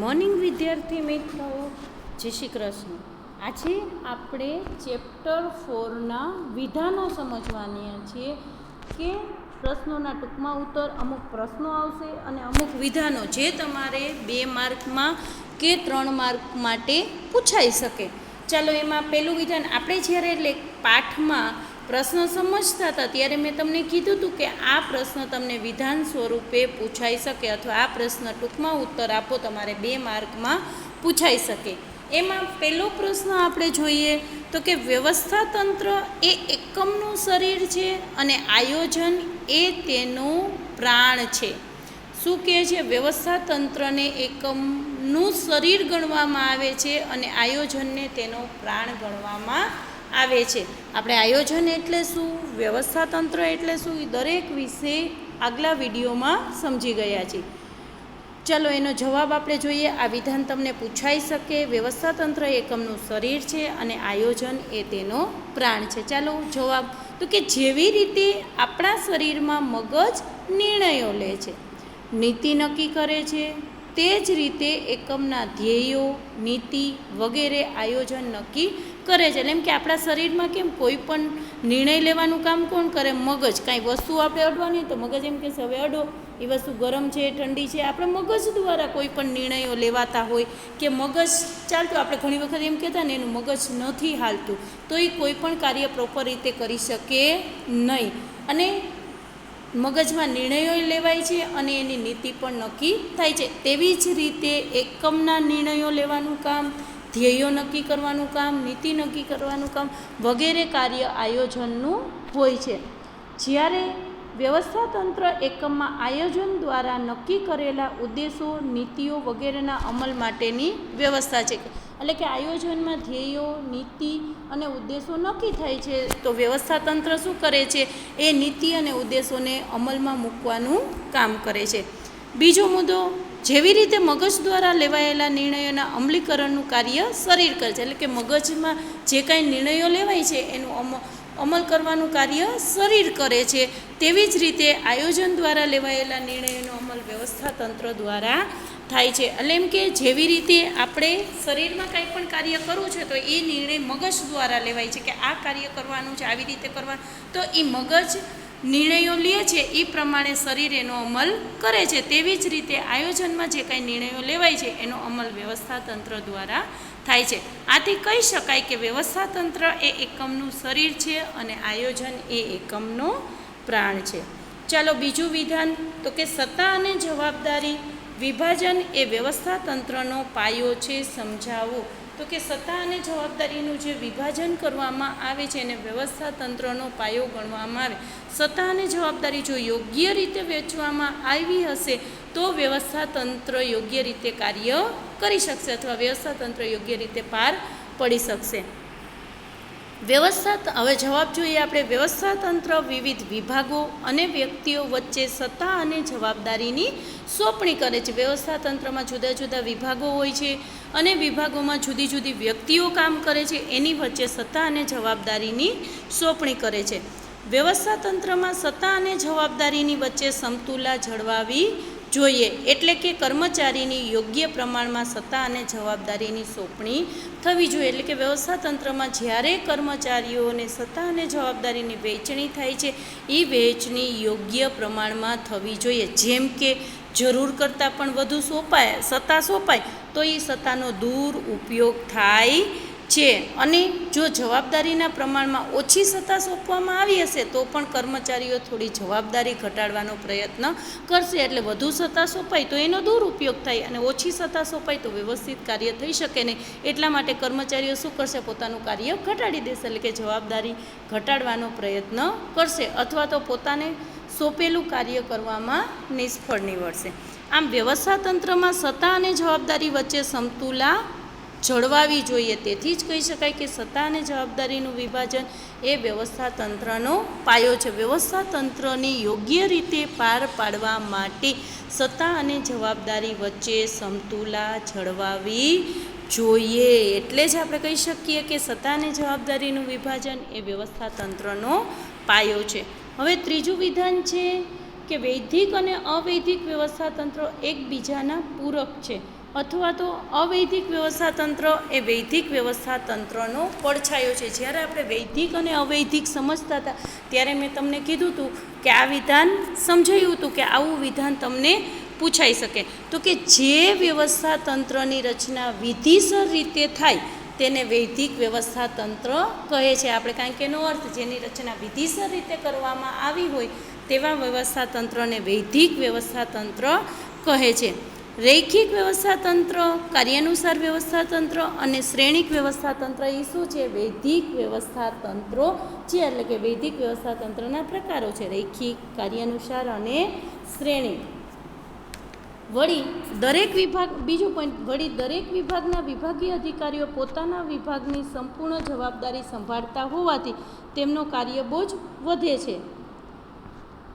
Morning વિદ્યાર્થી મિત્રો, જય શ્રી કૃષ્ણ. આજે આપણે ચેપ્ટર 4ના વિધાનો સમજવાના છીએ કે પ્રશ્નોના ટૂંકમાં ઉત્તર, અમુક પ્રશ્નો આવશે અને અમુક વિધાનો જે તમારે 2 માર્કમાં કે 3 માર્ક માટે પૂછાઈ શકે. ચાલો, એમાં પહેલું વિધાન આપણે જ્યારે પાઠમાં પ્રશ્ન સમજતા હતા ત્યારે મેં તમને કીધું હતું કે આ પ્રશ્ન તમને વિધાન સ્વરૂપે પૂછાઈ શકે અથવા આ પ્રશ્ન ટૂંકમાં ઉત્તર આપો તમારે 2 માર્કમાં પૂછાઈ શકે. એમાં પહેલો પ્રશ્ન આપણે જોઈએ તો કે વ્યવસ્થાતંત્ર એ એકમનું શરીર છે અને આયોજન એ તેનું પ્રાણ છે. શું કહે છે? વ્યવસ્થાતંત્રને એકમનું શરીર ગણવામાં આવે છે અને આયોજનને તેનો પ્રાણ ગણવામાં આવે છે. આપણે આયોજન એટલે શું, વ્યવસ્થાતંત્ર એટલે શું, એ દરેક વિશે આગલા વિડીયોમાં સમજી ગયા છીએ. ચાલો, એનો જવાબ આપણે જોઈએ. આ વિધાન તમને પૂછાઈ શકે. વ્યવસ્થાતંત્ર એકમનું શરીર છે અને આયોજન એ તેનો પ્રાણ છે. ચાલો જવાબ, તો કે જેવી રીતે આપણા શરીરમાં મગજ નિર્ણયો લે છે, નીતિ નક્કી કરે છે, તે જ રીતે એકમના ધ્યેયો, નીતિ વગેરે આયોજન નક્કી કરે છે. એટલે એમ કે આપણા શરીરમાં કેમ કોઈ પણ નિર્ણય લેવાનું કામ કોણ કરે? મગજ. કાંઈ વસ્તુ આપણે અડવાની તો મગજ એમ કહેશે હવે અડો, એ વસ્તુ ગરમ છે, ઠંડી છે. આપણે મગજ દ્વારા કોઈ પણ નિર્ણયો લેવાતા હોય કે મગજ ચાલતું, આપણે ઘણી વખત એમ કહેતા ને એનું મગજ નથી હાલતું, તો એ કોઈ પણ કાર્ય પ્રોપર રીતે કરી શકે નહીં. અને મગજમાં નિર્ણયો લેવાય છે અને એની નીતિ પણ નક્કી થાય છે. તેવી જ રીતે એકમના નિર્ણયો લેવાનું કામ, ધ્યેયો નક્કી કરવાનું કામ, નીતિ નક્કી કરવાનું કામ વગેરે કાર્ય આયોજનનું હોય છે. જ્યારે વ્યવસ્થાતંત્ર એકમમાં આયોજન દ્વારા નક્કી કરેલા ઉદ્દેશો, નીતિઓ વગેરેના અમલ માટેની વ્યવસ્થા છે. એટલે કે આયોજનમાં ધ્યેયો, નીતિ અને ઉદ્દેશો નક્કી થાય છે, તો વ્યવસ્થાતંત્ર શું કરે છે? એ નીતિ અને ઉદ્દેશોને અમલમાં મૂકવાનું કામ કરે છે. બીજો મુદ્દો, જેવી રીતે મગજ દ્વારા લેવાયેલા નિર્ણયોના અમલીકરણનું કાર્ય શરીર કરે છે. એટલે કે મગજમાં જે કાંઈ નિર્ણયો લેવાય છે એનું અમલ કરવાનું કાર્ય શરીર કરે છે. તેવી જ રીતે આયોજન દ્વારા લેવાયેલા નિર્ણયોનો અમલ વ્યવસ્થાતંત્ર દ્વારા થાય છે. એટલે એમ કે જેવી રીતે આપણે શરીરમાં કંઈ પણ કાર્ય કરવું છે તો એ નિર્ણય મગજ દ્વારા લેવાય છે કે આ કાર્ય કરવાનું છે, આવી રીતે કરવાનું, તો એ મગજ નિર્ણયો લે છે એ પ્રમાણે શરીર એનો અમલ કરે છે. તેવી જ રીતે આયોજનમાં જે કાંઈ નિર્ણયો લેવાય છે એનો અમલ વ્યવસ્થાતંત્ર દ્વારા થાય છે. આથી કહી શકાય કે વ્યવસ્થાતંત્ર એ એકમનું શરીર છે અને આયોજન એ એકમનો પ્રાણ છે. ચાલો બીજું વિધાન, તો કે સત્તા અને જવાબદારી વિભાજન એ વ્યવસ્થાતંત્રનો પાયો છે, સમજાવો. તો કે સત્તા અને જવાબદારીનું જે વિભાજન કરવામાં આવે છે એને વ્યવસ્થાતંત્રનો પાયો ગણવામાં આવે. સત્તા અને જવાબદારી જો યોગ્ય રીતે વહેંચવામાં આવી હશે તો વ્યવસ્થાતંત્ર યોગ્ય રીતે કાર્ય કરી શકશે અથવા વ્યવસ્થાતંત્ર યોગ્ય રીતે પાર પડી શકશે. હવે જવાબ જોઈએ આપણે. વ્યવસ્થાતંત્ર વિવિધ વિભાગો અને વ્યક્તિઓ વચ્ચે સત્તા અને જવાબદારીની સોંપણી કરે છે. વ્યવસ્થાતંત્રમાં જુદા જુદા વિભાગો હોય છે અને વિભાગોમાં જુદી જુદી વ્યક્તિઓ કામ કરે છે. એની વચ્ચે સત્તા અને જવાબદારીની સોંપણી કરે છે. વ્યવસ્થાતંત્રમાં સત્તા અને જવાબદારીની વચ્ચે સમતુલા જળવાવી જોઈએ. એટલે કે કર્મચારીની યોગ્ય પ્રમાણમાં સત્તા અને જવાબદારીની સોંપણી થવી જોઈએ. એટલે કે વ્યવસ્થાતંત્રમાં જ્યારે કર્મચારીઓને સત્તા અને જવાબદારીની વહેંચણી થાય છે એ વહેંચણી યોગ્ય પ્રમાણમાં થવી જોઈએ. જેમ કે જરૂર કરતાં પણ વધુ સત્તા સોંપાય તો એ સત્તાનો દુરુપયોગ થાય છે. અને જો જવાબદારીના પ્રમાણમાં ઓછી સત્તા સોંપવામાં આવી હશે તો પણ કર્મચારીઓ થોડી જવાબદારી ઘટાડવાનો પ્રયત્ન કરશે. એટલે વધુ સત્તા સોંપાય તો એનો દુરુપયોગ થાય અને ઓછી સત્તા સોંપાય તો વ્યવસ્થિત કાર્ય થઈ શકે નહીં. એટલા માટે કર્મચારીઓ શું કરશે? પોતાનું કાર્ય ઘટાડી દેશે. એટલે કે જવાબદારી ઘટાડવાનો પ્રયત્ન કરશે અથવા તો પોતાને સોંપેલું કાર્ય કરવામાં નિષ્ફળ નીવડશે. આમ વ્યવસ્થાતંત્રમાં સત્તા અને જવાબદારી વચ્ચે સમતુલા જળવાવી જોઈએ. તેથી જ કહી શકાય કે સત્તા અને જવાબદારીનું વિભાજન એ વ્યવસ્થાતંત્રનો પાયો છે. વ્યવસ્થાતંત્રની યોગ્ય રીતે પાર પાડવા માટે સત્તા અને જવાબદારી વચ્ચે સમતુલા જળવાવી જોઈએ. એટલે જ આપણે કહી શકીએ કે સત્તા અને જવાબદારીનું વિભાજન એ વ્યવસ્થાતંત્રનો પાયો છે. હવે ત્રીજું વિધાન છે કે વૈધિક અને અવૈધિક વ્યવસ્થાતંત્રો એકબીજાના પૂરક છે. અથવા તો અવૈધિક વ્યવસ્થા તંત્ર એ વૈધિક વ્યવસ્થા તંત્રનો પડછાયો છે. જ્યારે આપણે વૈધિક અને અવૈધિક સમજતા હતા ત્યારે મેં તમને કીધું હતું કે આ વિધાન સમજાયું હતું કે આવું વિધાન તમને પૂછાઈ શકે. તો કે જે વ્યવસ્થા તંત્રની રચના વિધિસર રીતે થાય તેને વૈધિક વ્યવસ્થા તંત્ર કહે છે. આપણે કારણ કે એનો અર્થ જેની રચના વિધિસર રીતે કરવામાં આવી હોય તેવા વ્યવસ્થા તંત્રને વૈધિક વ્યવસ્થા તંત્ર કહે છે. રૈખિક વ્યવસ્થા તંત્ર, કાર્યાનુસાર વ્યવસ્થા તંત્ર અને શ્રેણિક વ્યવસ્થા તંત્ર એ શું છે? વૈધિક વ્યવસ્થા તંત્રો છે. એટલે કે વૈધિક વ્યવસ્થા તંત્રના પ્રકારો છે રૈખિક, કાર્યાનુસાર અને શ્રેણિક. વળી દરેક વિભાગ, બીજું પોઈન્ટ, વળી દરેક વિભાગના વિભાગીય અધિકારીઓ પોતાના વિભાગની સંપૂર્ણ જવાબદારી સંભાળતા હોવાથી તેમનો કાર્યબોજ વધે છે.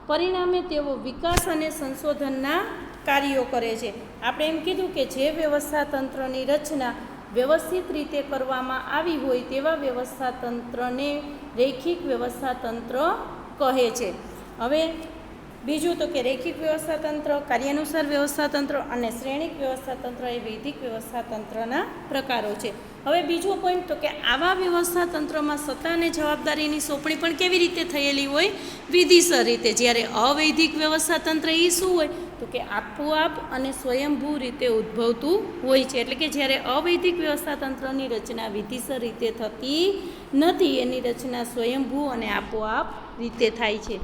પરિણામે તેઓ વિકાસ અને સંશોધનના કાર્યો કરે છે. આપણે એમ કીધું કે જે વ્યવસ્થા તંત્રની રચના વ્યવસ્થિત રીતે કરવામાં આવી હોય તેવા વ્યવસ્થા તંત્રને રૈખિક વ્યવસ્થા તંત્ર કહે છે. હવે બીજું તો કે રૈખિક વ્યવસ્થા તંત્ર, કાર્યાનુસાર વ્યવસ્થા તંત્ર અને શ્રેણિક વ્યવસ્થા તંત્ર એ વૈધિક વ્યવસ્થા તંત્રના પ્રકારો છે. હવે બીજો પોઈન્ટ તો કે આવા વ્યવસ્થા તંત્રમાં સત્તા અને જવાબદારીની સોંપણી પણ કેવી રીતે થયેલી હોય? વિધિસર રીતે. જ્યારે અવૈધિક વ્યવસ્થા તંત્ર એ શું હોય? તો કે આપોઆપ અને સ્વયંભૂ રીતે ઉદ્ભવતું હોય છે. એટલે કે જ્યારે અવૈધિક વ્યવસ્થા તંત્રની રચના વિધિસર રીતે થતી નથી, એની રચના સ્વયંભૂ અને આપોઆપ રીતે થાય છે.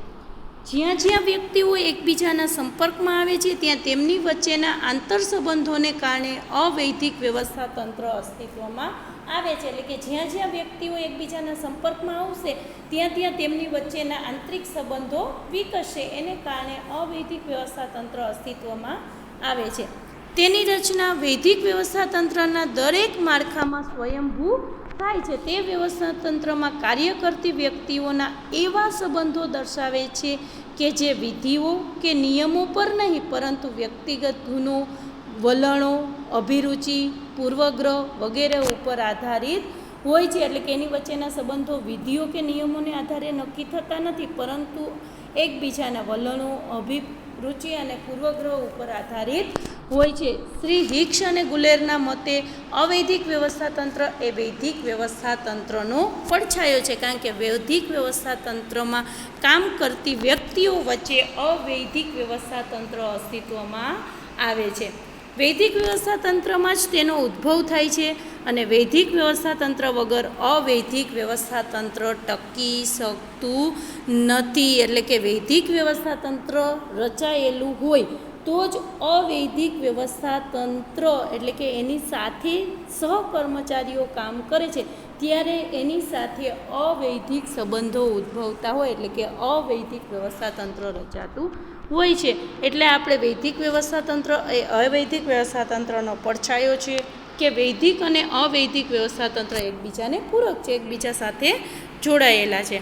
જ્યાં જ્યાં વ્યક્તિઓ એકબીજાના સંપર્કમાં આવે છે ત્યાં તેમની વચ્ચેના આંતર સંબંધોને કારણે અવૈધિક વ્યવસ્થા તંત્ર અસ્તિત્વમાં આવે છે. એટલે કે જ્યાં જ્યાં વ્યક્તિઓ એકબીજાના સંપર્કમાં આવશે ત્યાં ત્યાં તેમની વચ્ચેના આંતરિક સંબંધો વિકસશે. એને કારણે અવૈધિક વ્યવસ્થા તંત્ર અસ્તિત્વમાં આવે છે. તેની રચના વૈધિક વ્યવસ્થા તંત્રના દરેક માળખામાં સ્વયંભૂ થાય છે. તે વ્યવસ્થા તંત્રમાં કાર્ય કરતી વ્યક્તિઓના એવા સંબંધો દર્શાવે છે કે જે વિધિઓ કે નિયમો પર નહીં પરંતુ વ્યક્તિગત ગુણો, વલણો, અભિરુચિ, પૂર્વગ્રહ વગેરે ઉપર આધારિત હોય છે. એટલે કે એની વચ્ચેના સંબંધો વિધિઓ કે નિયમોને આધારે નક્કી થતા નથી પરંતુ એકબીજાના વલણો, અભિરુચિ અને પૂર્વગ્રહ ઉપર આધારિત હોય છે. શ્રી હિક્સ અને ગુલેરના મતે અવૈધિક વ્યવસ્થા તંત્ર એ વૈધિક વ્યવસ્થા તંત્રનો પડછાયો છે. કારણ કે વૈધિક વ્યવસ્થા તંત્રમાં કામ કરતી વ્યક્તિઓ વચ્ચે અવૈધિક વ્યવસ્થા તંત્ર અસ્તિત્વમાં આવે છે. વૈધિક વ્યવસ્થા તંત્રમાં જ તેનો ઉદ્ભવ થાય છે અને વૈધિક વ્યવસ્થા તંત્ર વગર અવૈધિક વ્યવસ્થા તંત્ર ટકી શકતું નથી. એટલે કે વૈધિક વ્યવસ્થા તંત્ર રચાયેલું હોય તો જ અવૈધિક વ્યવસ્થા તંત્ર, એટલે કે એની સાથે સહકર્મચારીઓ કામ કરે છે ત્યારે એની સાથે અવૈધિક સંબંધો ઉદ્ભવતા હોય, એટલે કે અવૈધિક વ્યવસ્થા તંત્ર રચાતું હોય છે. એટલે આપણે વૈધિક વ્યવસ્થા તંત્ર એ અવૈધિક વ્યવસ્થા તંત્રનો પડછાયો છે કે વૈધિક અને અવૈધિક વ્યવસ્થા તંત્ર એકબીજાને પૂરક છે, એકબીજા સાથે જોડાયેલા છે.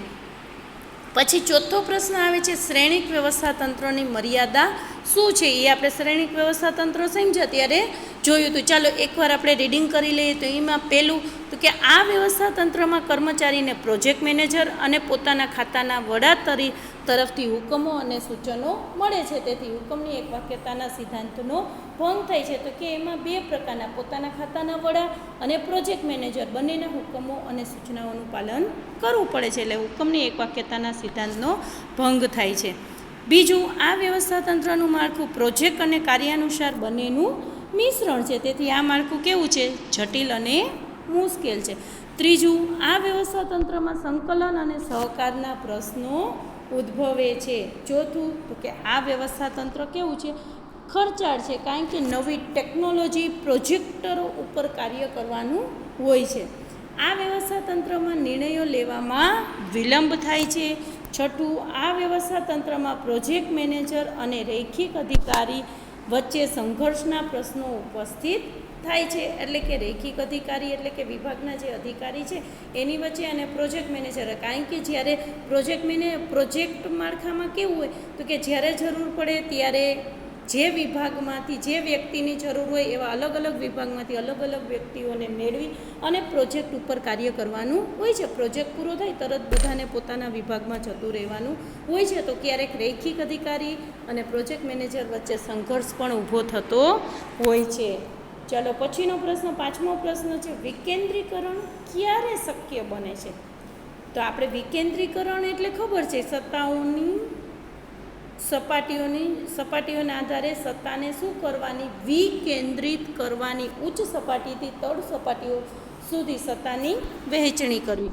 પછી ચોથો પ્રશ્ન આવે છે શ્રેણિક વ્યવસ્થા તંત્રની મર્યાદા શું છે? એ આપણે શ્રેણિક વ્યવસ્થા તંત્ર સમજ્યા ત્યારે જોયું હતું. ચાલો એકવાર આપણે રીડિંગ કરી લઈએ. તો એમાં પહેલું તો કે આ વ્યવસ્થા તંત્રમાં કર્મચારીને પ્રોજેક્ટ મેનેજર અને પોતાના ખાતાના વડા તરફથી હુકમો અને સૂચનો મળે છે. તેથી હુકમની એક વાક્યતાના સિદ્ધાંતનો ભંગ થાય છે. તો કે એમાં બે પ્રકારના પોતાના ખાતાના વડા અને પ્રોજેક્ટ મેનેજર બંનેના હુકમો અને સૂચનાઓનું પાલન કરવું પડે છે. એટલે હુકમની એક વાક્યતાના સિદ્ધાંતનો ભંગ થાય છે. બીજું, આ વ્યવસ્થા તંત્રનું માળખું પ્રોજેક્ટ અને કાર્યાનુસાર બંનેનું મિશ્રણ છે. તેથી આ માળખું કેવું છે? જટિલ અને મુશ્કેલ છે. ત્રીજું, આ વ્યવસ્થા તંત્રમાં સંકલન અને સહકારના પ્રશ્નો ઉદ્ભવે છે. ચોથું, તો કે આ વ્યવસ્થા તંત્ર કેવું છે? ખર્ચાળ છે. કારણ કે નવી ટેકનોલોજી પ્રોજેક્ટરો ઉપર કાર્ય કરવાનું હોય છે. આ વ્યવસ્થા તંત્રમાં નિર્ણયો લેવામાં વિલંબ થાય છે. છઠ્ઠું, આ વ્યવસ્થા તંત્રમાં પ્રોજેક્ટ મેનેજર અને રૈખિક અધિકારી વચ્ચે સંઘર્ષના પ્રશ્નો ઉપસ્થિત થાય છે. એટલે કે રૈખિક અધિકારી એટલે કે વિભાગના જે અધિકારી છે એની વચ્ચે અને પ્રોજેક્ટ મેનેજર, કારણ કે જ્યારે પ્રોજેક્ટ માળખામાં કેવું હોય તો કે જ્યારે જરૂર પડે ત્યારે જે વિભાગમાંથી જે વ્યક્તિની જરૂર હોય એવા અલગ અલગ વિભાગમાંથી અલગ અલગ વ્યક્તિઓને મેળવી અને પ્રોજેક્ટ ઉપર કાર્ય કરવાનું હોય છે. પ્રોજેક્ટ પૂરો થાય તરત બધાને પોતાના વિભાગમાં જતું રહેવાનું હોય છે. તો ક્યારેક રૈખિક અધિકારી અને પ્રોજેક્ટ મેનેજર વચ્ચે સંઘર્ષ પણ ઊભો થતો હોય છે. ચાલો પછીનો પ્રશ્ન, 5મો પ્રશ્ન છે, વિકેન્દ્રીકરણ ક્યારે શક્ય બને છે? તો આપણે વિકેન્દ્રીકરણ એટલે ખબર છે, સપાટીઓના આધારે સત્તાને શું કરવાની? વિકેન્દ્રિત કરવાની. ઉચ્ચ સપાટીથી તળ સપાટીઓ સુધી સત્તાની વહેંચણી કરવી.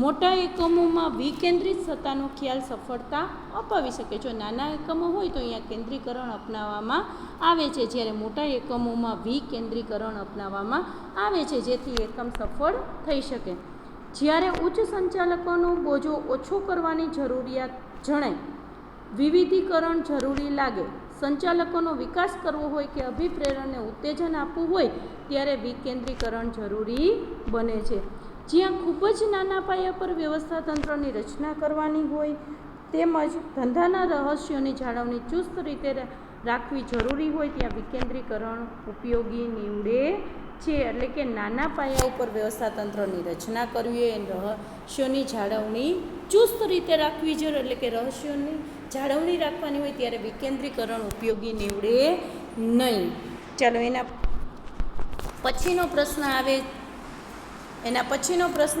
મોટા એકમોમાં વિકેન્દ્રિત સત્તાનો ખ્યાલ સફળતા અપાવી શકે. જો નાના એકમો હોય તો અહીંયા કેન્દ્રીકરણ અપનાવવામાં આવે છે, જ્યારે મોટા એકમોમાં વિકેન્દ્રીકરણ અપનાવવામાં આવે છે, જેથી એકમ સફળ થઈ શકે. જ્યારે ઉચ્ચ સંચાલકોનો બોજો ઓછો કરવાની જરૂરિયાત જણાય, વિવિધીકરણ જરૂરી લાગે, સંચાલકોનો વિકાસ કરવો હોય કે અભિપ્રેરણને ઉત્તેજન આપવું હોય, ત્યારે વિકેન્દ્રીકરણ જરૂરી બને છે. જ્યાં ખૂબ જ નાના પાયા પર વ્યવસ્થા તંત્રની રચના કરવાની હોય તેમજ ધંધાના રહસ્યોની જાળવણી ચુસ્ત રીતે રાખવી જરૂરી હોય, ત્યાં વિકેન્દ્રીકરણ ઉપયોગી નીવડે છે. એટલે કે નાના પાયા ઉપર વ્યવસ્થા તંત્રની રચના કરવી હોય, રહસ્યોની જાળવણી ચુસ્ત રીતે રાખવી જોઈએ, એટલે કે રહસ્યોની જાળવણી રાખવાની હોય ત્યારે વિકેન્દ્રીકરણ ઉપયોગી નીવડે નહીં. ચાલો એના પછીનો પ્રશ્ન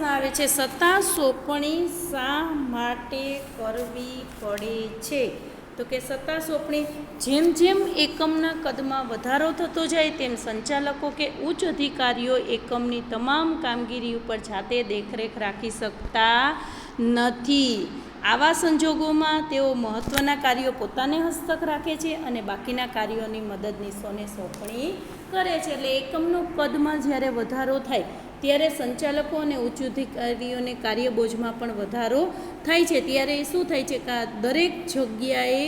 આવે છે, સત્તા સોંપણી શા માટે કરવી પડે છે? તો કે સત્તા સોંપણી જેમ જેમ એકમના કદમાં વધારો થતો જાય તેમ સંચાલકો કે ઉચ્ચ અધિકારીઓ એકમની તમામ કામગીરી ઉપર જાતે દેખરેખ રાખી શકતા નથી. આવા સંજોગોમાં તેઓ મહત્ત્વના કાર્યો પોતાને હસ્તક રાખે છે અને બાકીના કાર્યોની મદદનીશોને સોંપણી કરે છે. એટલે એકમનો કદમાં જ્યારે વધારો થાય ત્યારે સંચાલકો અને ઉચ્ચ અધિકારીઓને કાર્યબોજમાં પણ વધારો થાય છે. ત્યારે શું થાય છે કે દરેક જગ્યાએ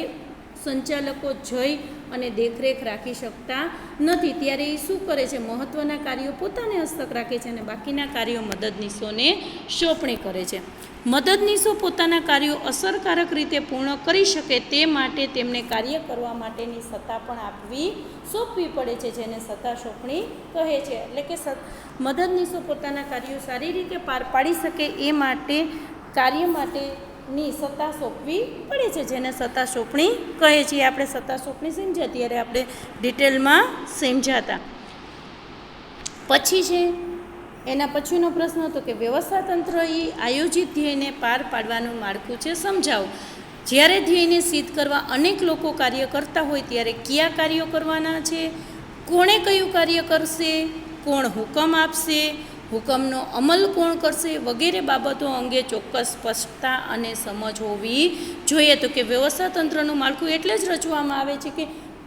સંચાલકો જઈ અને દેખરેખ રાખી શકતા નથી. ત્યારે એ શું કરે છે? મહત્ત્વના કાર્યો પોતાને હસ્તક રાખે છે અને બાકીના કાર્યો મદદનીશોને સોંપણી કરે છે. મદદનીશો પોતાના કાર્યો અસરકારક રીતે પૂર્ણ કરી શકે તે માટે તેમને કાર્ય કરવા માટેની સત્તા પણ સોંપવી પડે છે, જેને સત્તા સોંપણી કહે છે. એટલે કે મદદનીશો પોતાના કાર્યો સારી રીતે પાર પાડી શકે એ માટે કાર્ય માટેની સત્તા સોંપવી પડે છે, જેને સત્તા સોંપણી કહે છે. આપણે સત્તા સોંપણી સમજ્યા ત્યારે આપણે ડિટેલમાં સમજાતા. પછી છે એના પછીનો પ્રશ્ન હતો કે વ્યવસ્થા તંત્ર એ આયોજિત ધ્યેયને પાર પાડવાનું માળખું છે, સમજાવો. જ્યારે ધ્યેયને સિદ્ધ કરવા અનેક લોકો કાર્ય કરતા હોય ત્યારે કયા કાર્યો કરવાના છે, કોણે કયું કાર્ય કરશે, કોણ હુકમ આપશે, હુકમનો અમલ કોણ કરશે, વગેરે બાબતો અંગે ચોક્કસ સ્પષ્ટતા અને સમજ હોવી જોઈએ. તો કે વ્યવસ્થા તંત્રનું માળખું એટલે જ રચવામાં આવે છે કે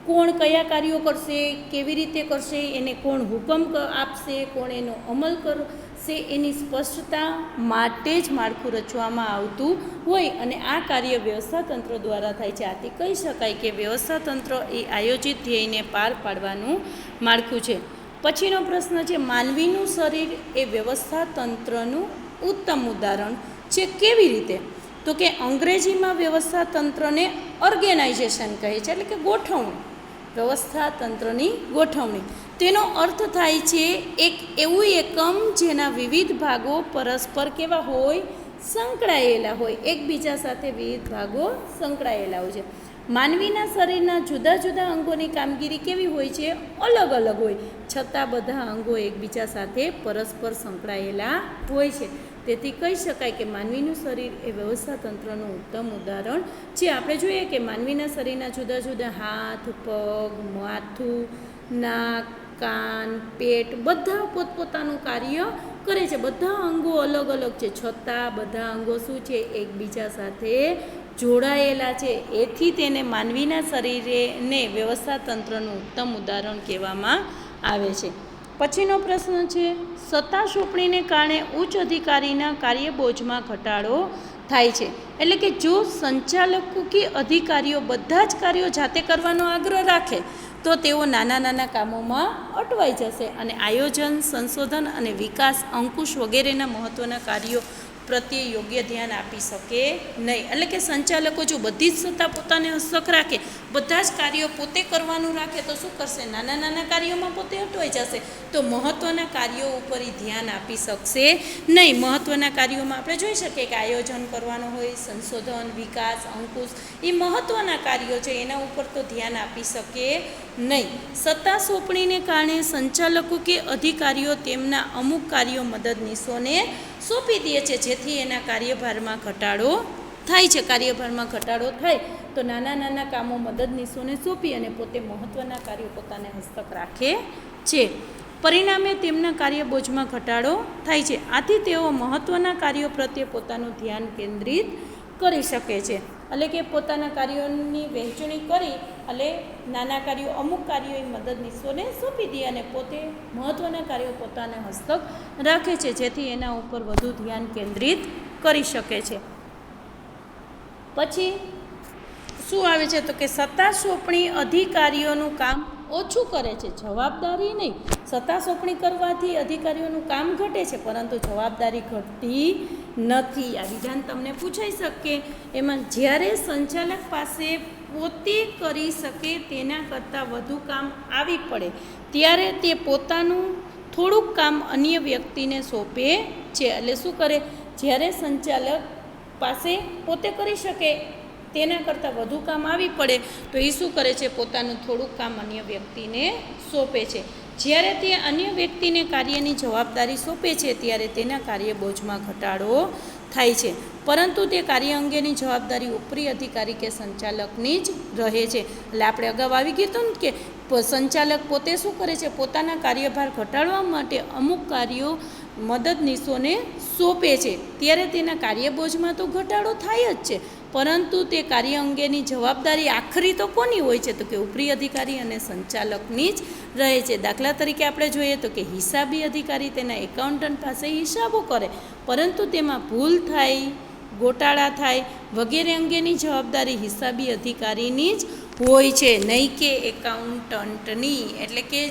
કોણ કયા કાર્યો કરશે, કેવી રીતે કરશે, એને કોણ હુકમ આપશે, કોણ એનો અમલ કરશે, એની સ્પષ્ટતા માટે જ માળખું રચવામાં આવતું હોય અને આ કાર્ય વ્યવસ્થા તંત્ર દ્વારા થાય છે. આથી કહી શકાય કે વ્યવસ્થા તંત્ર એ આયોજિત ધ્યેયને પાર પાડવાનું માળખું છે. પછીનો પ્રશ્ન છે, માનવીનું શરીર એ વ્યવસ્થા તંત્રનું ઉત્તમ ઉદાહરણ છે, કેવી રીતે? તો કે અંગ્રેજીમાં વ્યવસ્થા તંત્રને ઓર્ગેનાઇઝેશન કહે છે, એટલે કે ગોઠવણી, વ્યવસ્થા તંત્રની ગોઠવણી. તેનો અર્થ થાય છે એક એવું એકમ જેના વિવિધ ભાગો પરસ્પર કેવા હોય? સંકળાયેલા હોય, એકબીજા સાથે વિવિધ ભાગો સંકળાયેલા હોય છે. માનવીના શરીરના જુદા જુદા અંગોની કામગીરી કેવી હોય છે? અલગ અલગ હોય, છતાં બધા અંગો એકબીજા સાથે પરસ્પર સંકળાયેલા હોય છે. તેથી કહી શકાય કે માનવીનું શરીર એ વ્યવસ્થા તંત્રનું ઉત્તમ ઉદાહરણ છે. આપણે જોઈએ કે માનવીના શરીરના જુદા જુદા હાથ, પગ, માથું, નાક, કાન, પેટ બધા પોતપોતાનું કાર્ય કરે છે. બધા અંગો અલગ અલગ છે, છતાં બધા અંગો શું છે? એકબીજા સાથે જોડાયેલા છે. એથી તેને માનવીના શરીરને વ્યવસ્થા તંત્રનું ઉત્તમ ઉદાહરણ કહેવામાં આવે છે. પછીનો પ્રશ્ન છે, સત્તા સોંપણીને કારણે ઉચ્ચ અધિકારીના કાર્યબોજમાં ઘટાડો થાય છે. એટલે કે જો સંચાલકો કે અધિકારીઓ બધા જ કાર્યો જાતે કરવાનો આગ્રહ રાખે તો તેઓ નાના નાના કામોમાં અટવાઈ જશે અને આયોજન, સંશોધન અને વિકાસ, અંકુશ વગેરેના મહત્ત્વના કાર્યો પ્રત્યે યોગ્ય ધ્યાન આપી શકે નહીં. એટલે કે સંચાલકો જો બધી જ સત્તા પોતાને હસ્તક રાખે, બધા જ કાર્યો પોતે કરવાનું રાખે તો શું કરશે? નાના નાના કાર્યોમાં પોતે અટવાઈ જશે, તો મહત્ત્વના કાર્યો ઉપર ધ્યાન આપી શકશે નહીં. મહત્ત્વના કાર્યોમાં આપણે જોઈ શકીએ કે આયોજન કરવાનું હોય, સંશોધન, વિકાસ, અંકુશ, એ મહત્ત્વના કાર્યો છે, એના ઉપર તો ધ્યાન આપી શકે નહીં. સત્તા સોંપણીને કારણે સંચાલકો કે અધિકારીઓ તેમના અમુક કાર્યો મદદનીશોને સોંપી દે છે, જેથી એના કાર્યભારમાં ઘટાડો થાય છે. કાર્યભારમાં ઘટાડો થાય તો નાના નાના કામો મદદનીશોને સોંપી અને પોતે મહત્ત્વના કાર્યો પોતાને હસ્તક રાખે છે. પરિણામે તેમના કાર્યબોજમાં ઘટાડો થાય છે. આથી તેઓ મહત્ત્વના કાર્યો પ્રત્યે પોતાનું ધ્યાન કેન્દ્રિત કરી શકે છે. એટલે કે પોતાના કાર્યોની વહેંચણી કરી એટલે નાના કાર્યો અમુક કાર્યો એ મદદનીશોને સોંપી દે અને પોતે મહત્ત્વના કાર્યો પોતાને હસ્તક રાખે છે, જેથી એના ઉપર વધુ ધ્યાન કેન્દ્રિત કરી શકે છે. પછી શું આવે છે તો કે સત્તા સોંપણી અધિકારીઓનું કામ ઓછું કરે છે, જવાબદારી નહીં. સત્તા સોંપણી કરવાથી અધિકારીઓનું કામ ઘટે છે, પરંતુ જવાબદારી ઘટતી નથી. આ વિધાન તમને પૂછાઈ શકે. એમાં જ્યારે સંચાલક પાસે પોતે કરી શકે તેના કરતાં વધુ કામ આવી પડે ત્યારે તે પોતાનું થોડુંક કામ અન્ય વ્યક્તિને સોંપે છે. એટલે શું કરે, જ્યારે સંચાલક પાસે પોતે કરી શકે તેના કરતાં વધુ કામ આવી પડે તો એ શું કરે છે, પોતાનું થોડુંક કામ અન્ય વ્યક્તિને સોંપે છે. જ્યારે તે અન્ય વ્યક્તિને કાર્યની જવાબદારી સોંપે છે ત્યારે તેના કાર્યબોજમાં ઘટાડો થાય છે, પરંતુ તે કાર્ય અંગેની જવાબદારી ઉપરી અધિકારી કે સંચાલકની જ રહે છે. એટલે આપણે અગાઉ આવી ગયું હતું ને કે સંચાલક પોતે શું કરે છે, પોતાના કાર્યભાર ઘટાડવા માટે અમુક કાર્યો મદદનીશોને સોંપે છે, ત્યારે તેના કાર્યબોજમાં તો ઘટાડો થાય જ છે, પરંતુ તે કાર્ય અંગેની જવાબદારી આખરી તો કોની હોય છે તો કે ઉપરી અધિકારી અને સંચાલકની જ રહે છે. દાખલા તરીકે આપણે જોઈએ તો કે હિસાબી અધિકારી તેના એકાઉન્ટન્ટ પાસે હિસાબો કરે, પરંતુ તેમાં ભૂલ થાય, ગોટાળા થાય વગેરે અંગેની જવાબદારી હિસાબી અધિકારીની જ હોય છે, નહીં કે એકાઉન્ટન્ટની. એટલે કે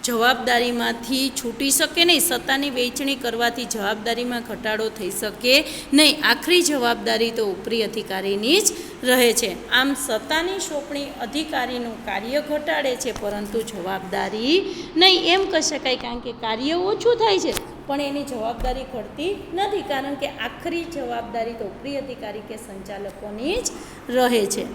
જવાબદારીમાંથી છૂટી શકે નહીં. સત્તાની વહેંચણી કરવાથી જવાબદારીમાં ઘટાડો થઈ શકે નહીં. આખરી જવાબદારી તો ઉપરી અધિકારીની જ રહે છે. આમ સત્તાની સોંપણી અધિકારીનું કાર્ય ઘટાડે છે, પરંતુ જવાબદારી નહીં એમ કહી શકાય, કારણ કે કાર્ય ઓછું થાય છે પણ એની જવાબદારી ઘટતી નથી, કારણ કે આખરી જવાબદારી તો ઉપરી અધિકારી કે સંચાલકોની જ રહે છે.